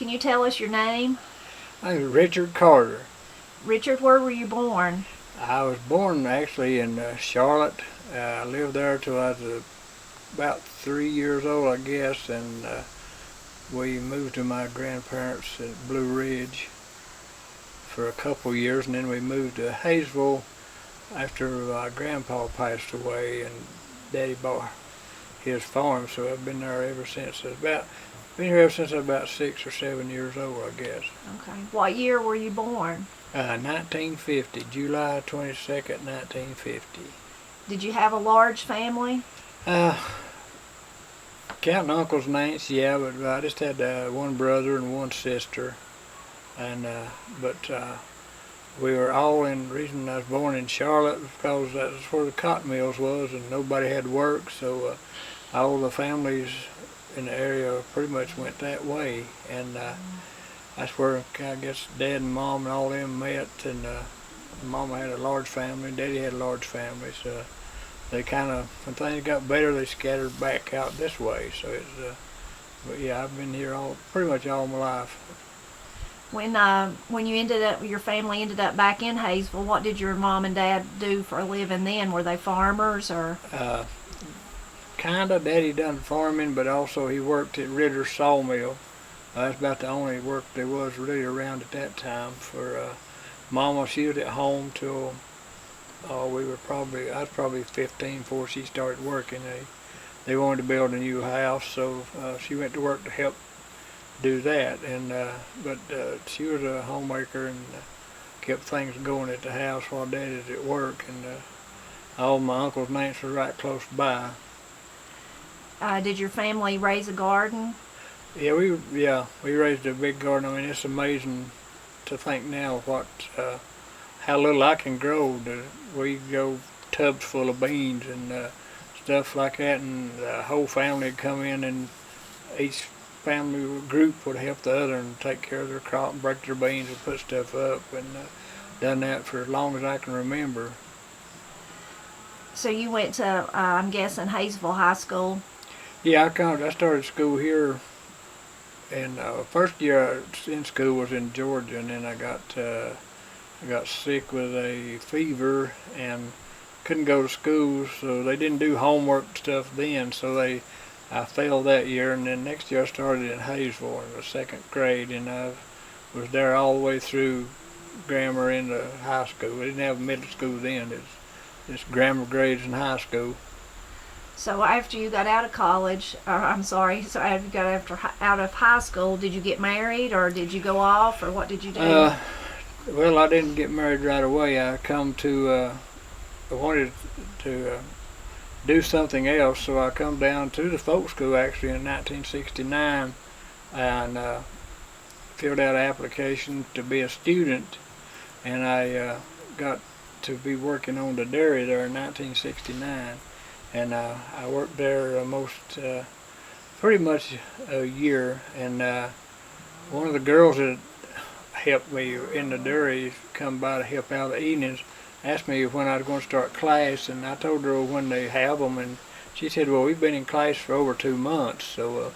Can you tell us your name? I'm Richard Carter. Richard, where were you born? I was born actually in Charlotte. I lived there till I was about 3 years old, I guess, and we moved to my grandparents at Blue Ridge for a couple years, and then we moved to Hayesville after my grandpa passed away, and Daddy bought his farm, so I've been there ever since. Been here ever since I was about 6 or 7 years old, I guess. Okay. What year were you born? 1950, July 22nd, 1950. Did you have a large family? Counting uncles and aunts, yeah, but I just had one brother and one sister, and we were all in. The reason I was born in Charlotte was because that's where the cotton mills was, and nobody had work, so all the families in the area pretty much went that way, and that's where I guess Dad and Mom and all them met, and Mama had a large family, and Daddy had a large family, so they kind of, when things got better, they scattered back out this way. So it's, but yeah, I've been here pretty much all my life. When you ended up, your family ended up back in Hayesville, what did your mom and dad do for a living then? Were they farmers or? Kinda. Daddy done farming, but also he worked at Ritter's sawmill. That's about the only work there was really around at that time. For Mama, she was at home till I was probably 15 before she started working. They wanted to build a new house, so she went to work to help do that. And but she was a homemaker and kept things going at the house while Daddy was at work. And all my uncles and aunts were right close by. Did your family raise a garden? Yeah, we raised a big garden. I mean, it's amazing to think now how little I can grow. We grow tubs full of beans and stuff like that, and the whole family would come in, and each family group would help the other and take care of their crop and break their beans and put stuff up, and done that for as long as I can remember. So you went to, I'm guessing, Hayesville High School? Yeah, I started school here, and first year in school was in Georgia, and then I got sick with a fever and couldn't go to school, so they didn't do homework stuff then, so I failed that year, and then next year I started in Hayesville in the 2nd grade, and I was there all the way through grammar into high school. We didn't have middle school then, it's grammar grades in high school. So after you got out of college, so after you got out of high school, did you get married, or did you go off, or what did you do? Well, I didn't get married right away. I wanted to do something else, so I come down to the folk school actually in 1969 and filled out an application to be a student, and I got to be working on the dairy there in 1969. And I worked there pretty much a year, and one of the girls that helped me in the dairy come by to help out the evenings, asked me when I was going to start class, and I told her when they have them, and she said, well, we've been in class for over 2 months, so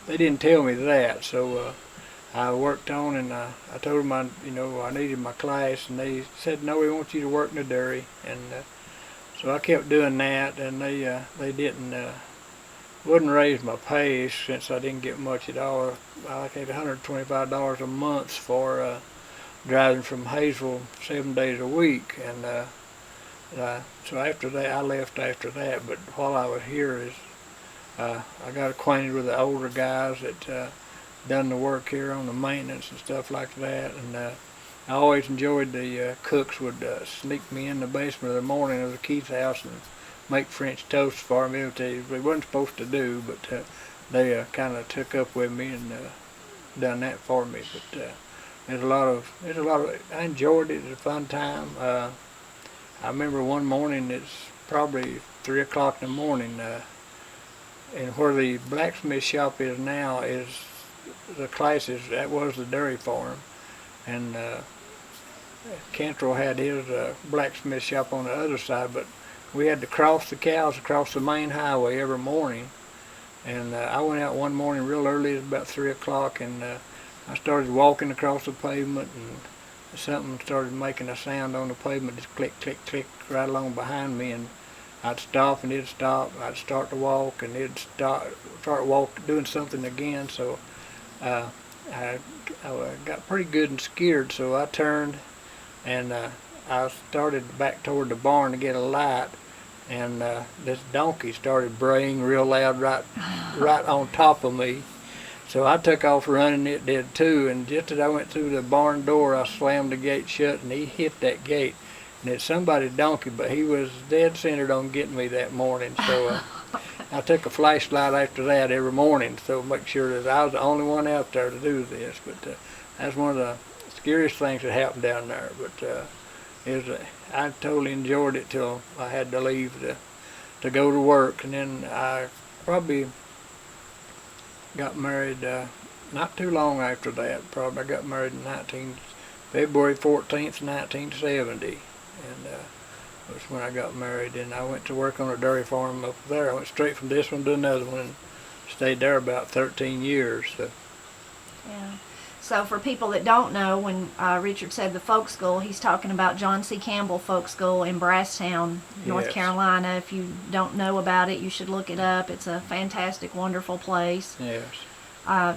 they didn't tell me that, so I worked on, and I told them I needed my class, and they said, no, we want you to work in the dairy, and so I kept doing that, and they wouldn't raise my pay since I didn't get much at all. I paid $125 a month for driving from Hayesville 7 days a week, and so after that I left after that. But while I was here, I got acquainted with the older guys that done the work here on the maintenance and stuff like that, and I always enjoyed the cooks would sneak me in the basement of the morning of the Keith's house and make French toast for me, which they wasn't supposed to do, but they kind of took up with me and done that for me. But I enjoyed it. It was a fun time. I remember one morning, it's probably 3 o'clock in the morning, and where the blacksmith shop is now is the classes, that was the dairy farm, and Cantrell had his blacksmith shop on the other side, but we had to cross the cows across the main highway every morning. And I went out one morning real early, it was about 3 o'clock, and I started walking across the pavement, and something started making a sound on the pavement, just click, click, click, right along behind me, and I'd stop and it'd stop. I'd start to walk and it'd start doing something again. So I got pretty good and scared. So I turned and I started back toward the barn to get a light. And this donkey started braying real loud right on top of me. So I took off running, it did too, and just as I went through the barn door, I slammed the gate shut, and he hit that gate. And it's somebody's donkey, but he was dead centered on getting me that morning. So I took a flashlight after that every morning, so make sure that I was the only one out there to do this. But that's one of the scariest things that happened down there. But I totally enjoyed it till I had to leave to go to work, and then I probably got married not too long after that. Probably I got married in February 14th, 1970, and that's when I got married. And I went to work on a dairy farm up there. I went straight from this one to another one and stayed there about 13 years. So. Yeah. So for people that don't know, when Richard said the folk school, he's talking about John C. Campbell Folk School in Brasstown, North Yes. Carolina. If you don't know about it, you should look it up. It's a fantastic, wonderful place. Yes.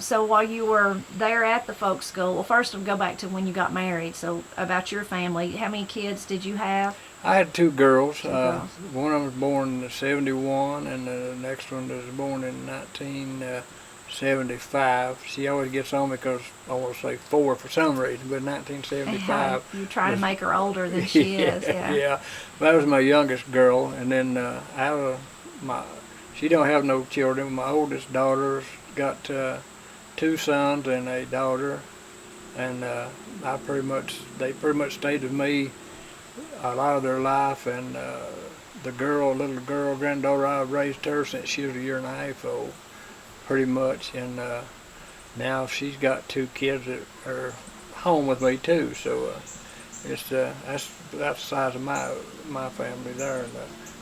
So while you were there at the folk school, well, first we'll go back to when you got married. So about your family, how many kids did you have? I had two girls. Two girls. One of them was born in '71, and the next one was born in 1975. She always gets on me because I want to say 4 for some reason, but 1975. You try to make her older than she is. Yeah. Yeah. That was my youngest girl, and then she don't have no children. My oldest daughter's got 2 sons and a daughter, and they pretty much stayed with me a lot of their life. And the little girl, granddaughter, I raised her since she was a year and a half old, pretty much. And now she's got 2 kids that are home with me too. So that's the size of my family there. And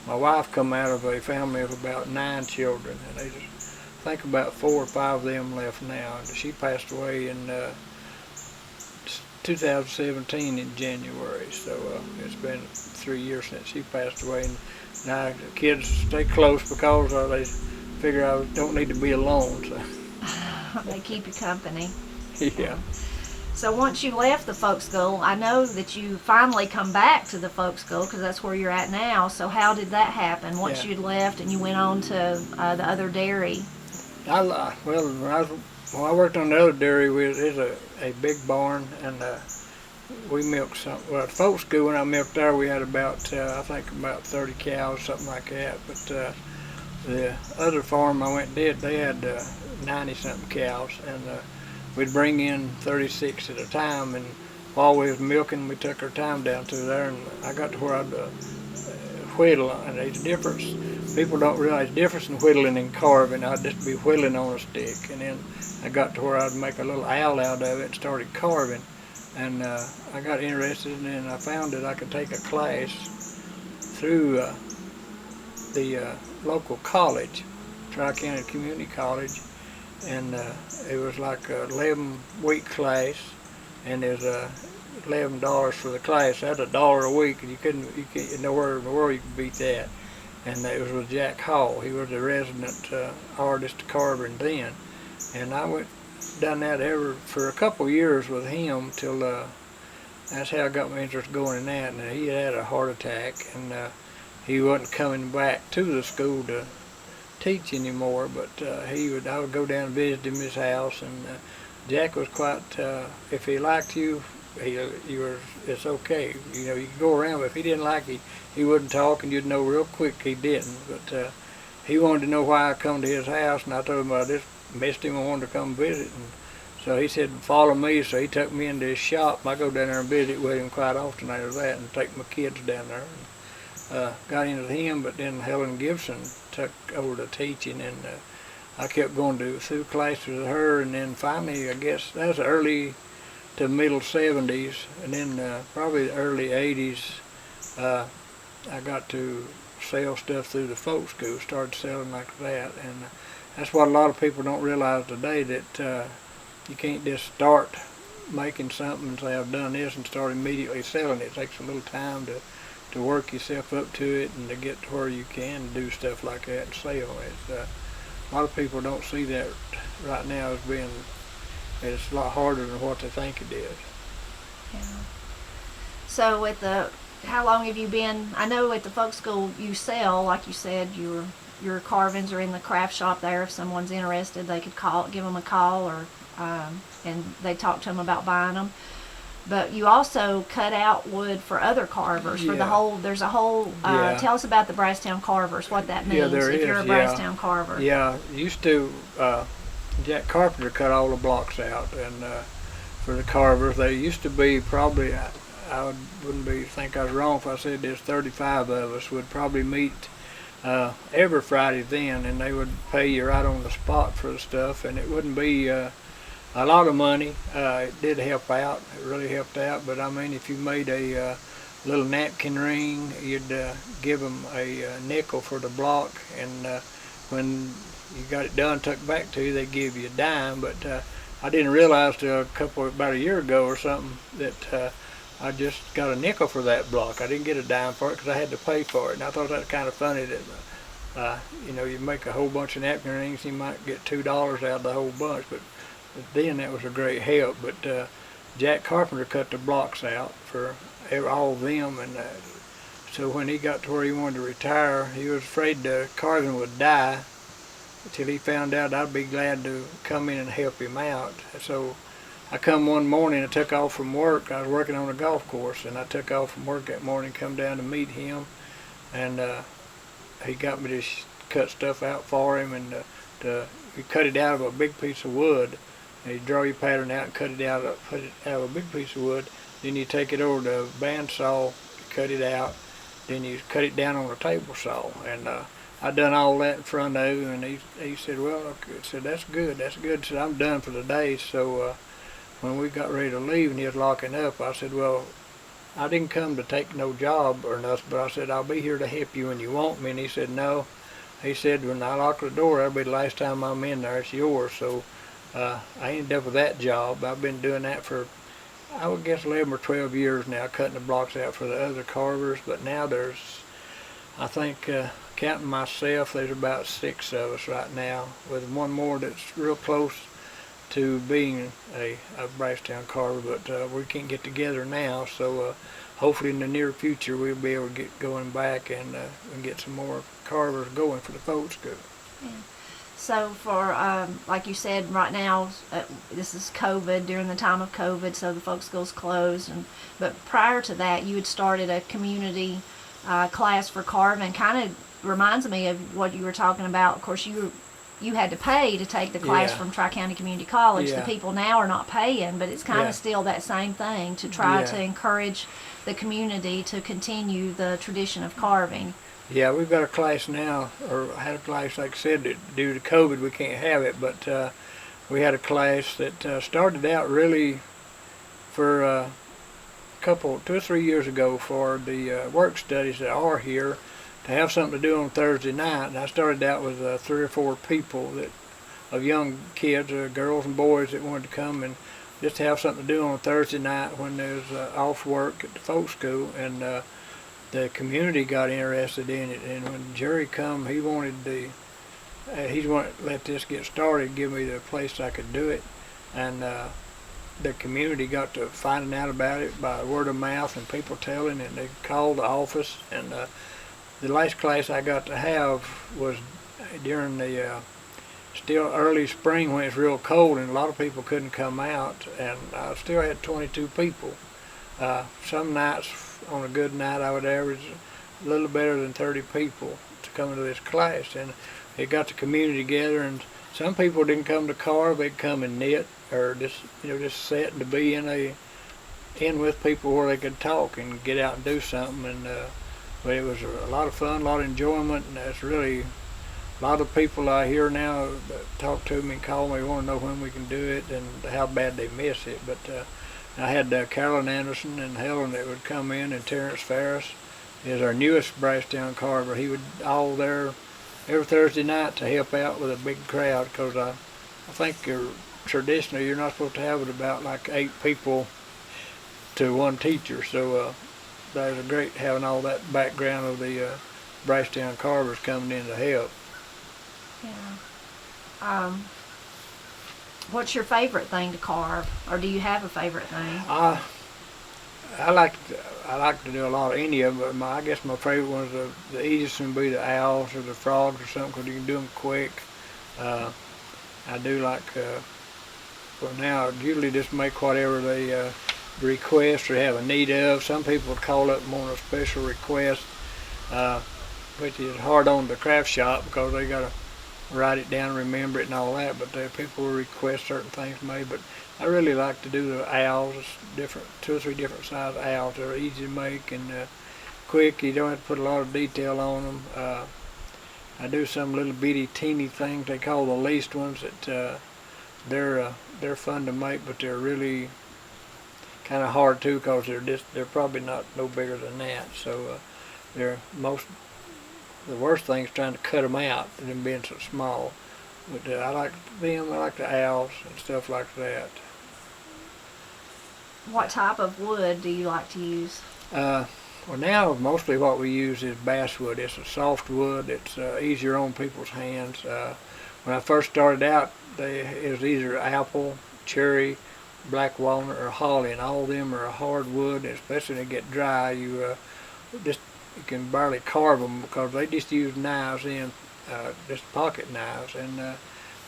my wife come out of a family of about 9 children, and they just think about 4 or 5 of them left now. And she passed away in 2017 in January. So it's been 3 years since she passed away. And now the kids stay close because they figure I don't need to be alone. So. They keep you company. Yeah. So once you left the folk school, I know that you finally come back to the folk school because that's where you're at now. So how did that happen? Once you'd left and you went on to the other dairy? When I worked on the other dairy, there's a big barn, and we milked some. Well, at folk school, when I milked there, we had about 30 cows, something like that. But the other farm I went and did, they had 90-something cows, and we'd bring in 36 at a time. And while we was milking, we took our time down through there, and I got to where I'd whittle, and there's a difference. People don't realize the difference in whittling and carving. I'd just be whittling on a stick, and then I got to where I'd make a little owl out of it and started carving. And I got interested, and then I found that I could take a class through the local college, Tri-County Community College, and it was like a 11-week class, and there's $11 for the class. That's $1 a week, and you can't nowhere in the world you could beat that. And it was with Jack Hall. He was a resident artist carver then, and I went done that for a couple years with him till that's how I got my interest going in that. And he had a heart attack, and he wasn't coming back to the school to teach anymore. But I would go down and visit him at his house, and Jack was quite. If he liked you, it's okay. You know, you could go around, but if he didn't like you, he wouldn't talk, and you'd know real quick he didn't. But he wanted to know why I come to his house, and I told him I just missed him and wanted to come visit. And so he said, follow me. So he took me into his shop. I go down there and visit with him quite often after that, and take my kids down there. And, got into him, but then Helen Gibson took over the teaching, and I kept going through classes with her, and then finally, I guess that was early to middle 70s, and then probably the early 80s, I got to sell stuff through the folk school, started selling like that. And that's what a lot of people don't realize today, that you can't just start making something and say I've done this and start immediately selling it. It takes a little time to work yourself up to it and to get to where you can do stuff like that and sell. A lot of people don't see that right now as being, it's a lot harder than what they think it is. Yeah. So how long have you been, I know at the folk school you sell, like you said, your carvings are in the craft shop there. If someone's interested, they could give them a call, or and they talk to them about buying them. But you also cut out wood for other carvers, for the whole, there's a whole, tell us about the Brasstown Carvers, what that means, if you're a Brasstown Carver. Yeah, used to, Jack Carpenter cut all the blocks out, and for the carvers, they used to be probably, I wouldn't think I was wrong if I said there's 35 of us would probably meet every Friday then, and they would pay you right on the spot for the stuff, and it wouldn't be a lot of money. It did help out. It really helped out. But I mean, if you made a little napkin ring, you'd give them a nickel for the block, and when you got it done, took back to you, they give you a dime. But I didn't realize till about a year ago or something that I just got a nickel for that block. I didn't get a dime for it because I had to pay for it. And I thought that was kind of funny that you make a whole bunch of napkin rings, you might get $2 out of the whole bunch. But then that was a great help. But Jack Carpenter cut the blocks out for all of them, and so when he got to where he wanted to retire, he was afraid the carving would die until he found out I'd be glad to come in and help him out. So I come one morning, I took off from work. I was working on a golf course, and I took off from work that morning, come down to meet him, and he got me to cut stuff out for him, and he cut it out of a big piece of wood. And you draw your pattern out and cut it out of a big piece of wood. Then you take it over to a bandsaw, cut it out. Then you cut it down on a table saw. And I done all that in front of him, and he said, well, okay. I said, that's good. He said, I'm done for the day. So when we got ready to leave and he was locking up, I said, well, I didn't come to take no job or nothing, but I said, I'll be here to help you when you want me. And he said, no. He said, when I lock the door, that'll be the last time I'm in there. It's yours. So I ended up with that job. I've been doing that for, I would guess, 11 or 12 years now, cutting the blocks out for the other carvers. But now there's, I think, counting myself, there's about 6 of us right now, with one more that's real close to being a Brasstown Carver, but we can't get together now. So hopefully in the near future we'll be able to get going back and get some more carvers going for the folk school. Yeah. So for, like you said, right now, this is COVID, during the time of COVID, so the folk school's closed. But prior to that, you had started a community class for carving. Kind of reminds me of what you were talking about. Of course, you had to pay to take the class from Tri-County Community College. The people now are not paying, but it's kind of still that same thing, to try to encourage the community to continue the tradition of carving. Yeah, we've got a class now, or had a class, like I said, due to COVID we can't have it, but we had a class that started out really for 2 or 3 years ago for the work studies that are here, to have something to do on Thursday night. And I started out with 3 or 4 people of young kids, girls and boys, that wanted to come and just have something to do on Thursday night when there's off work at the folk school. And the community got interested in it, and when Jerry come, he wanted to let this get started, give me the place I could do it, and the community got to finding out about it by word of mouth and people telling, and they called the office. And the last class I got to have was during the still early spring, when it's real cold and a lot of people couldn't come out, and I still had 22 people. Some nights, on a good night, I would average a little better than 30 people to come into this class, and it got the community together. And some people didn't come to carve; they'd come and knit, or just sit and to be in with people where they could talk and get out and do something. And but it was a lot of fun, a lot of enjoyment, and that's really a lot of people I hear now that talk to me and call me, want to know when we can do it and how bad they miss it. But I had Carolyn Anderson and Helen that would come in, and Terrence Ferris is our newest Brasstown Carver. He would all there every Thursday night to help out with a big crowd, because I think traditionally you're not supposed to have it about like 8 people to one teacher. So that was great having all that background of the Brasstown Carvers coming in to help. Yeah. What's your favorite thing to carve, or do you have a favorite thing? I like to do a lot of any of them, but I guess my favorite ones, the easiest one would be the owls or the frogs or something, because you can do them quick. I do like, well now, usually just make whatever they request or have a need of. Some people would call up more a special request, which is hard on the craft shop because they got to write it down, remember it and all that, but people will request certain things made. But I really like to do the owls. It's different, 2 or 3 different size owls. They're easy to make and quick. You don't have to put a lot of detail on them. I do some little bitty teeny things they call the least ones that they're fun to make, but they're really kind of hard too, because they're probably not no bigger than that. So they're the worst thing is trying to cut them out and them being so small. But I like them. I like the owls and stuff like that. What type of wood do you like to use? Well, now mostly what we use is basswood. It's a soft wood. It's easier on people's hands. When I first started out, it was either apple, cherry, black walnut, or holly, and all of them are hard wood. Especially when they get dry, you can barely carve them because they just use knives just pocket knives. And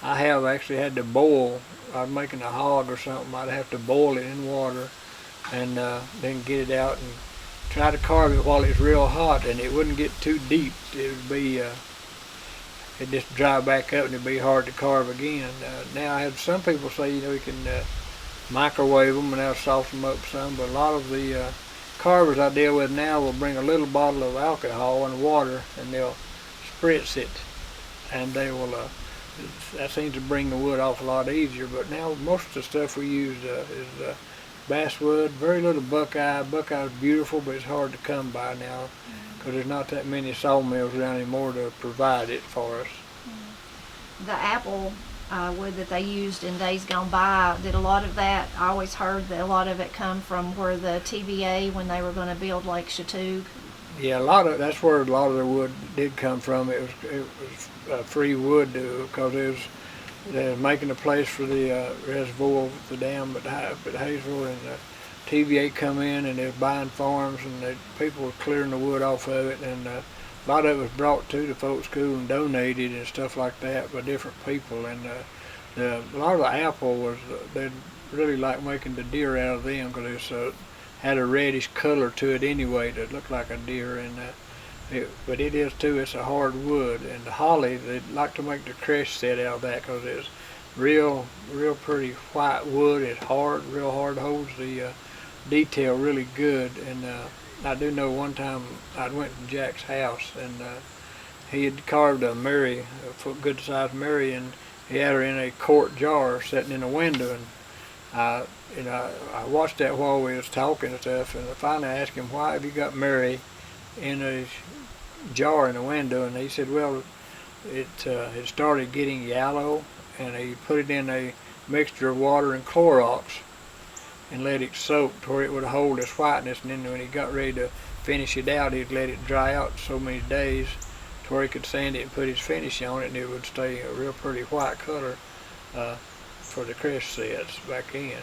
I have actually had to boil. I was making a hog or something. I'd have to boil it in water and then get it out and try to carve it while it's real hot, and it wouldn't get too deep. It would be it'd just dry back up and it'd be hard to carve again. Now I have some people say you can microwave them and that'll soften them up some, but a lot of the carvers I deal with now will bring a little bottle of alcohol and water and they'll spritz it, and they will that seems to bring the wood off a lot easier. But now most of the stuff we use is basswood. Very little buckeye. Buckeye's beautiful, but it's hard to come by now because there's not that many sawmills around anymore to provide it for us. The apple wood that they used in days gone by, did a lot of that, I always heard that a lot of it come from where the TVA, when they were going to build Lake Chattooga? Yeah, that's where a lot of the wood did come from. It was free wood because they was making a place for the reservoir, the dam at Hayesville, and TVA come in and they was buying farms, and people were clearing the wood off of it, and a lot of it was brought to the folk school and donated and stuff like that by different people. And a lot of the apple was, they really like making the deer out of them because it had a reddish color to it anyway that looked like a deer. And but it is too, it's a hard wood. And the holly, they like to make the crest set out of that because it's real pretty white wood. It's hard, real hard, holds the detail really good. And I do know one time I went to Jack's house and he had carved a Mary, a good sized Mary, and he had her in a quart jar sitting in a window. And I watched that while we was talking and stuff, and I finally asked him, why have you got Mary in a jar in the window? And he said, well, it started getting yellow, and he put it in a mixture of water and Clorox and let it soak to where it would hold its whiteness, and then when he got ready to finish it out, he'd let it dry out so many days to where he could sand it and put his finish on it, and it would stay a real pretty white color for the crest sets back in.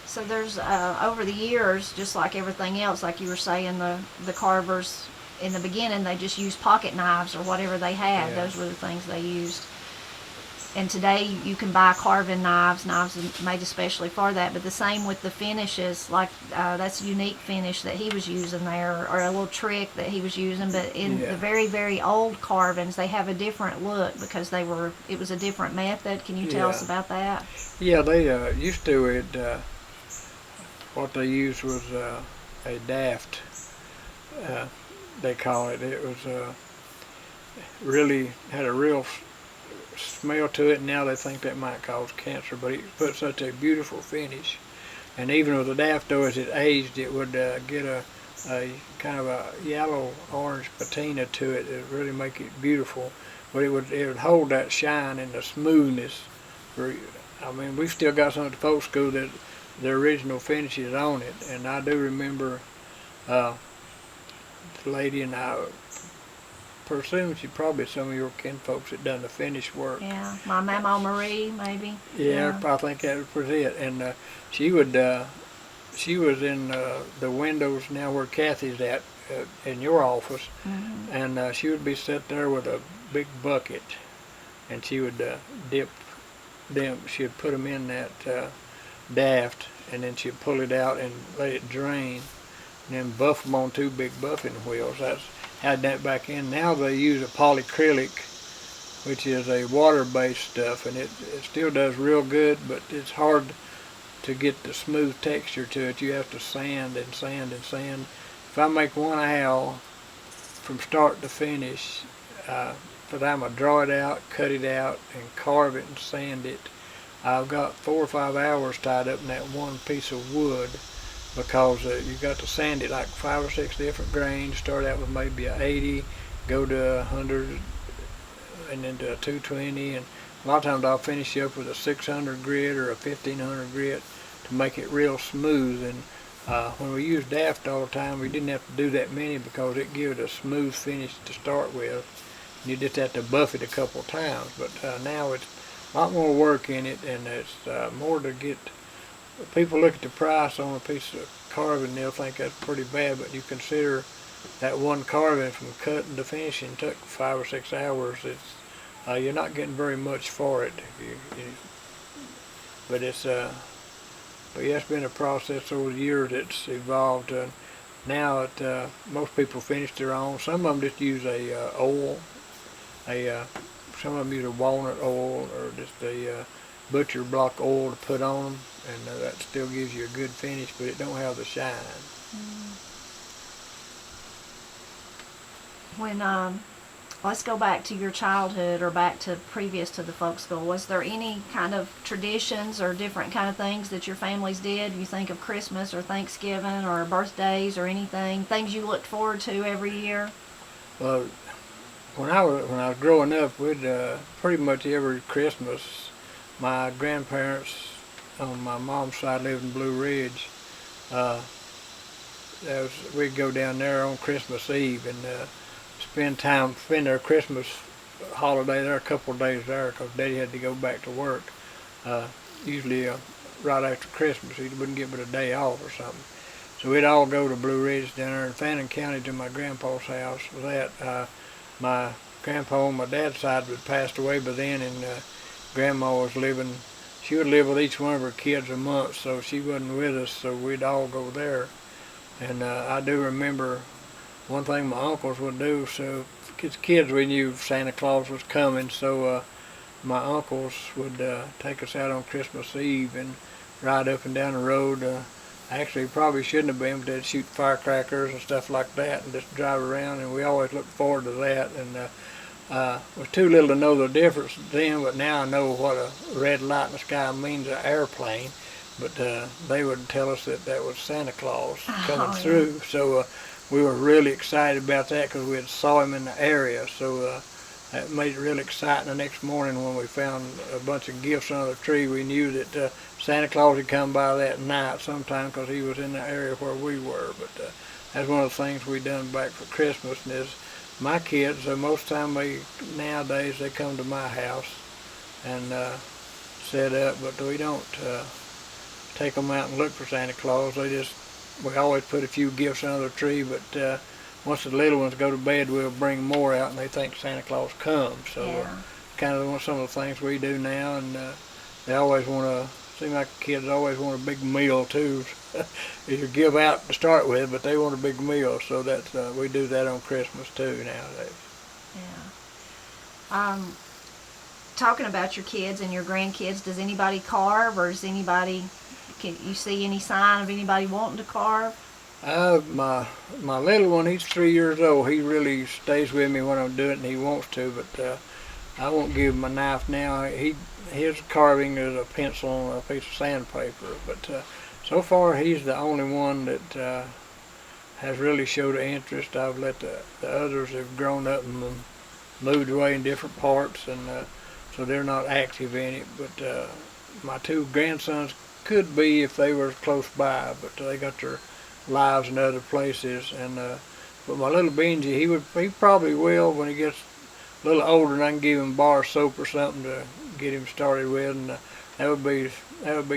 So there's over the years, just like everything else, like you were saying, the carvers in the beginning, they just used pocket knives or whatever they had. Yeah. Those were the things they used. And today you can buy carving knives made especially for that. But the same with the finishes, like that's a unique finish that he was using there, or a little trick that he was using. But in the very, very old carvings, they have a different look because it was a different method. Can you tell us about that? Yeah, they used to what they used was a daft, they call it. It was really had a real smell to it, and now they think that might cause cancer, but it put such a beautiful finish. And even with the daffodil, as it aged, it would get a kind of a yellow orange patina to it. It would really make it beautiful, but it would hold that shine and the smoothness I mean, we've still got some at the folk school that the original finishes on it, and I do remember the lady, and I presume she probably some of your kinfolks that done the finish work. Yeah, my Mama Marie, maybe. Yeah, I think that was it. And she would, she was in the windows now where Kathy's at in your office, Mm-hmm. and she would be set there with a big bucket, and she would dip them. She'd put them in that daft, and then she'd pull it out and let it drain, and then buff them on two big buffing wheels. That's had that back in. Now they use a polyacrylic, which is a water-based stuff, and it still does real good, but it's hard to get the smooth texture to it. You have to sand and sand and sand. If I make one owl from start to finish, but I'm gonna draw it out, cut it out, and carve it and sand it, I've got 4 or 5 hours tied up in that one piece of wood, because you got to sand it like 5 or 6 different grains. Start out with maybe a 80, go to 100, and then to a 220, and a lot of times I'll finish up with a 600 grit or a 1500 grit to make it real smooth. And when we used daft all the time, we didn't have to do that many because it gives it a smooth finish to start with. You just have to buff it a couple times, but now it's a lot more work in it, and it's more to get. People look at the price on a piece of carving, they'll think that's pretty bad, but you consider that one carving from cutting to finishing took 5 or 6 hours. It's you're not getting very much for it. But it's but yeah, it's been a process over the years. It's evolved. Now most people finish their own. Some of them just use a oil. Some of them use a walnut oil or just a butcher block oil to put on them, and that still gives you a good finish, but it don't have the shine. When let's go back to your childhood, or back to previous to the folk school. Was there any kind of traditions or different kind of things that your families did? You think of Christmas or Thanksgiving or birthdays or anything, things you looked forward to every year? Well, when I was growing up, we'd pretty much every Christmas, my grandparents on my mom's side lived in Blue Ridge. We'd go down there on Christmas Eve and spend their Christmas holiday there, a couple of days there, because Daddy had to go back to work. Usually right after Christmas, he wouldn't get but a day off or something. So we'd all go to Blue Ridge down there in Fannin County to my grandpa's house. For that, my grandpa on my dad's side had passed away by then, and Grandma was living. She would live with each one of her kids a month, so she wasn't with us. So we'd all go there, and I do remember one thing my uncles would do. So as kids, we knew Santa Claus was coming, so my uncles would take us out on Christmas Eve and ride up and down the road. Actually, probably shouldn't have been, but they'd shoot firecrackers and stuff like that and just drive around, and we always looked forward to that. And was too little to know the difference then, but now I know what a red light in the sky means, an airplane. But they would tell us that that was Santa Claus coming through. So we were really excited about that because we had saw him in the area. So that made it really exciting. The next morning when we found a bunch of gifts under the tree, we knew that Santa Claus had come by that night sometime because he was in the area where we were. But that's one of the things we done back for Christmas. And is my kids, most of the time nowadays they come to my house and set up, but we don't take them out and look for Santa Claus. We always put a few gifts under the tree, but once the little ones go to bed, we'll bring more out, and they think Santa Claus comes. So kind of some of the things we do now, and they always want to. Seem like kids always want a big meal too. You give out to start with, but they want a big meal, so that's we do that on Christmas too nowadays. Yeah. Talking about your kids and your grandkids, does anybody carve, or can you see any sign of anybody wanting to carve? My little one, he's 3 years old. He really stays with me when I'm doing it, and he wants to, but I won't give him a knife now. His carving is a pencil on a piece of sandpaper, but so far he's the only one that has really showed an interest. I've let the others have grown up and moved away in different parts, and so they're not active in it. But my two grandsons could be if they were close by, but they got their lives in other places. And but my little Benji, he probably will when he gets a little older, and I can give him bar soap or something to get him started with, and that would be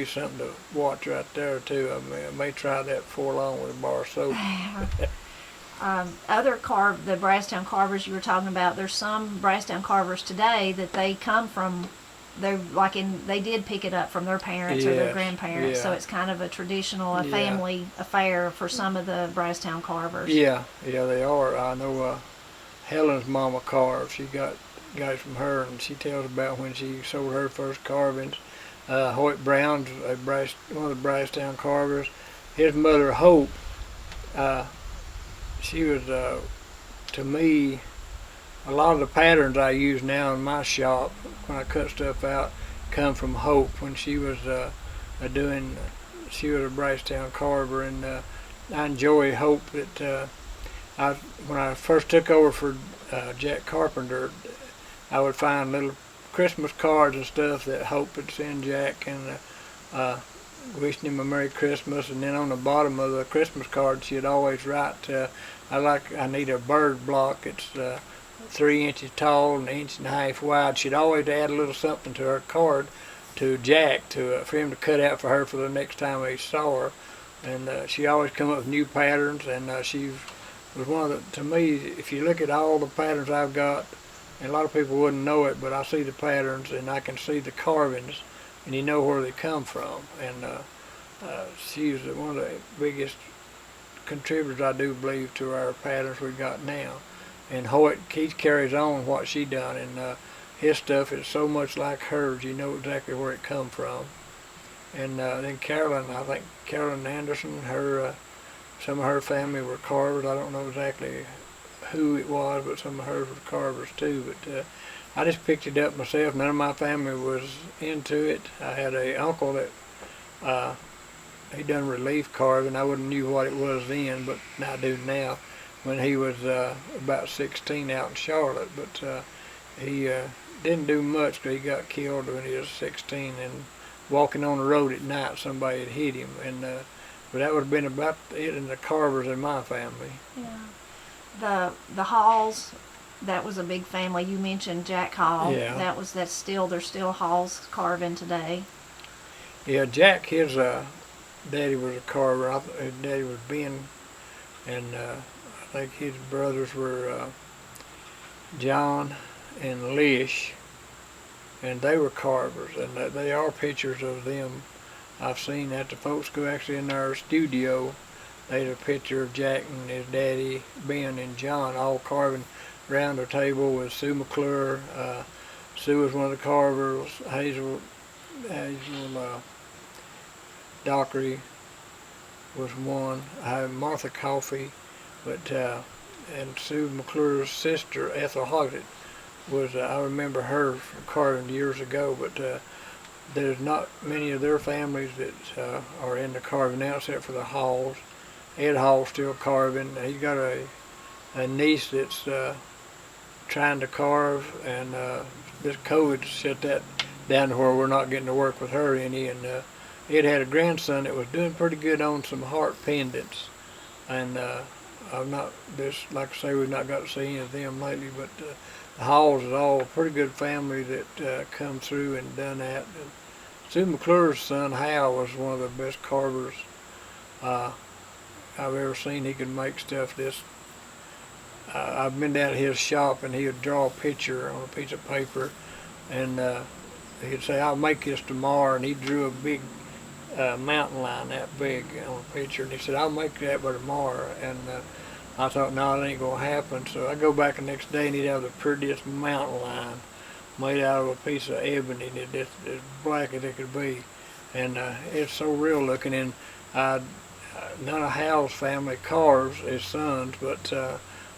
something to watch right there too. I may try that before long with a bar soap. The Brasstown Carvers you were talking about, there's some Brasstown Carvers today that they come from, they did pick it up from their parents or their grandparents, so it's kind of a traditional, family affair for some of the Brasstown Carvers. Yeah, they are. I know Helen's mama Carve, she got it from her, and she tells about when she sold her first carvings. Hoyt Brown's one of the Brasstown Carvers. His mother Hope, she was, to me, a lot of the patterns I use now in my shop when I cut stuff out come from Hope when she was she was a Brasstown Carver, and I enjoy Hope that when I first took over for Jack Carpenter, I would find little Christmas cards and stuff that Hope would send Jack, and wishing him a Merry Christmas, and then on the bottom of the Christmas card she'd always write, I need a bird block, it's 3 inches tall and 1.5 inches wide. She'd always add a little something to her card to Jack for him to cut out for her for the next time he saw her, and she always come up with new patterns, and she was one of to me, if you look at all the patterns I've got, and a lot of people wouldn't know it, but I see the patterns and I can see the carvings, and you know where they come from. And she's one of the biggest contributors, I do believe, to our patterns we got now. And Hoyt, he carries on what she done, and his stuff is so much like hers, you know exactly where it come from. And then Carolyn, I think Carolyn Anderson, some of her family were carvers. I don't know exactly who it was, but some of hers were carvers too. But I just picked it up myself. None of my family was into it. I had an uncle that he done relief carving. I wouldn't knew what it was then, but I do now. When he was about 16 out in Charlotte, but he didn't do much because he got killed when he was 16, and walking on the road at night somebody had hit him, and but that would have been about it in the Carvers in my family. Yeah. The Halls, that was a big family. You mentioned Jack Hall. Yeah. There's still Halls carving today. Yeah, Jack, his daddy was a carver. His daddy was Ben, and I think his brothers were John and Lish, and they were carvers, and they are pictures of them I've seen at the folk school. Actually in our studio they had a picture of Jack and his daddy Ben and John all carving around a table with Sue McClure. Sue was one of the carvers. Hazel Dockery was one. I had Martha Coffey, but and Sue McClure's sister Ethel Hoggett was. I remember her from carving years ago, but there's not many of their families that are into carving now, except for the Halls. Ed Hall's still carving. He's got a niece that's trying to carve, and this COVID shut that down to where we're not getting to work with her any. And Ed had a grandson that was doing pretty good on some heart pendants, and like I say, we've not got to see any of them lately, but the Halls is all a pretty good family that come through and done that. And Sue McClure's son Hal was one of the best carvers I've ever seen. He could make stuff this. I've been down at his shop, and he would draw a picture on a piece of paper, and he'd say, "I'll make this tomorrow," and he drew a big mountain line that big on a picture, and he said, "I'll make that by tomorrow." And I thought, no, it ain't gonna happen. So I go back the next day, and he'd have the prettiest mountain line made out of a piece of ebony, and it's as black as it could be, and it's so real looking. And none of Hal's family carves his sons, but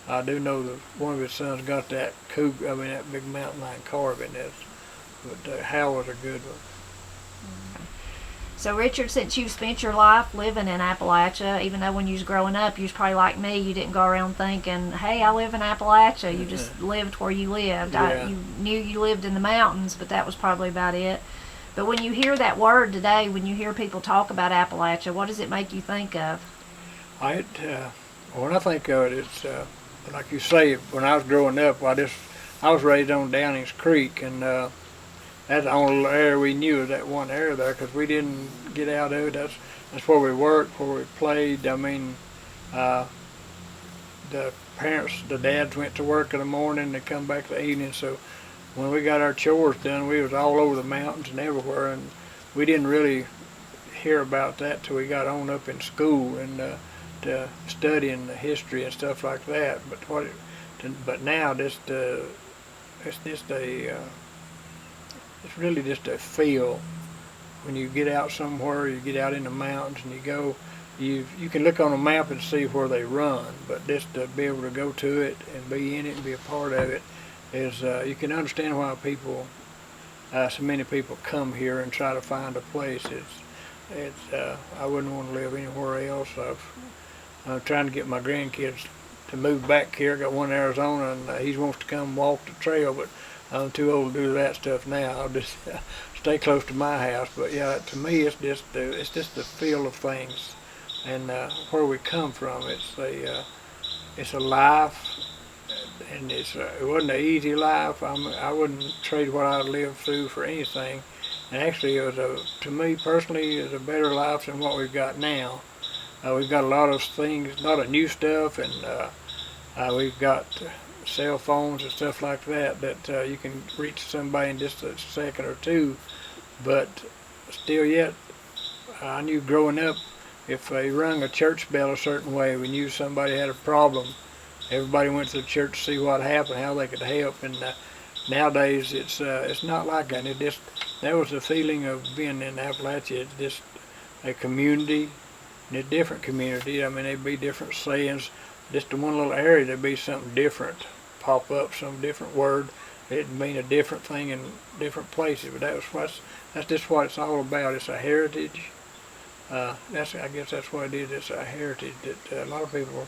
I do know that one of his sons got that that big mountain line carving. But Hal was a good one. So Richard, since you've spent your life living in Appalachia, even though when you was growing up, you was probably like me, you didn't go around thinking, hey, I live in Appalachia. You just lived where you lived. Yeah. You knew you lived in the mountains, but that was probably about it. But when you hear that word today, when you hear people talk about Appalachia, what does it make you think of? When I think of it, it's like you say. When I was growing up, I was raised on Downing's Creek, and that's the only area we knew, is that one area there, because we didn't get out of it. That's where we worked, where we played. I mean, the dads went to work in the morning, they come back in the evening. So when we got our chores done, we was all over the mountains and everywhere, and we didn't really hear about that till we got on up in school and to studying the history and stuff like that. But now it's really just a feel. When you get out somewhere, you get out in the mountains and you go, you can look on a map and see where they run, but just to be able to go to it and be in it and be a part of it is, you can understand why so many people come here and try to find a place. I wouldn't want to live anywhere else. I'm trying to get my grandkids to move back here. I got one in Arizona, and he wants to come walk the trail, but I'm too old to do that stuff now. I'll just stay close to my house. But yeah, to me, it's just the feel of things, and where we come from. It's a life, and it wasn't an easy life. I wouldn't trade what I lived through for anything. And actually, to me personally, it was a better life than what we've got now. We've got a lot of things, a lot of new stuff, and we've got cell phones and stuff like that you can reach somebody in just a second or two. But still yet, I knew growing up, if they rung a church bell a certain way, we knew somebody had a problem. Everybody went to the church to see what happened, how they could help. And nowadays, it's not like that. That was the feeling of being in Appalachia. It's just a community, and a different community. I mean, there'd be different sayings. Just in one little area, there'd be something different pop up, some different word. It'd mean a different thing in different places. But that's just what it's all about. It's a heritage. I guess that's what it is. It's a heritage that a lot of people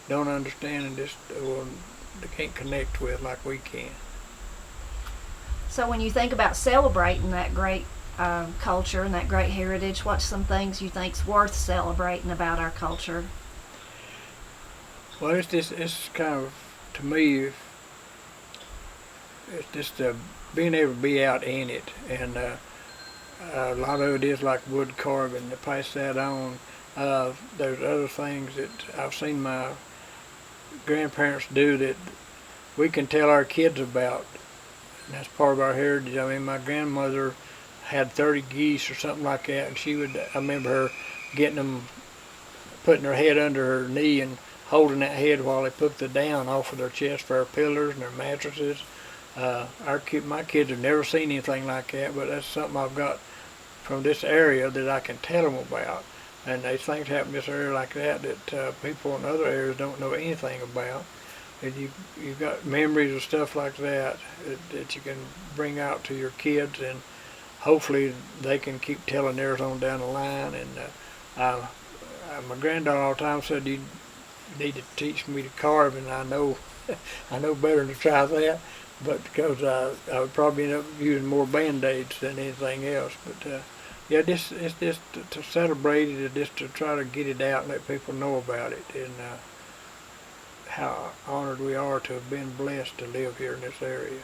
don't understand and just they can't connect with like we can. So when you think about celebrating that great culture and that great heritage, what's some things you think's worth celebrating about our culture? Well, it's kind of, to me, it's just being able to be out in it, and a lot of it is like wood carving, to pass that on. There's other things that I've seen my grandparents do that we can tell our kids about, and that's part of our heritage. I mean, my grandmother had 30 geese or something like that, and I remember her getting them, putting her head under her knee and holding that head while they took the down off of their chest for our pillars and their mattresses. My kids have never seen anything like that, but that's something I've got from this area that I can tell them about. And there's things happen in this area like that people in other areas don't know anything about. And you've got memories of stuff like that that you can bring out to your kids, and hopefully they can keep telling theirs on down the line. And my granddaughter all the time said, "You need to teach me to carve," and I know better than to try that, but because I would probably end up using more Band-Aids than anything else. But yeah, it's just to celebrate it, and just to try to get it out and let people know about it, and how honored we are to have been blessed to live here in this area.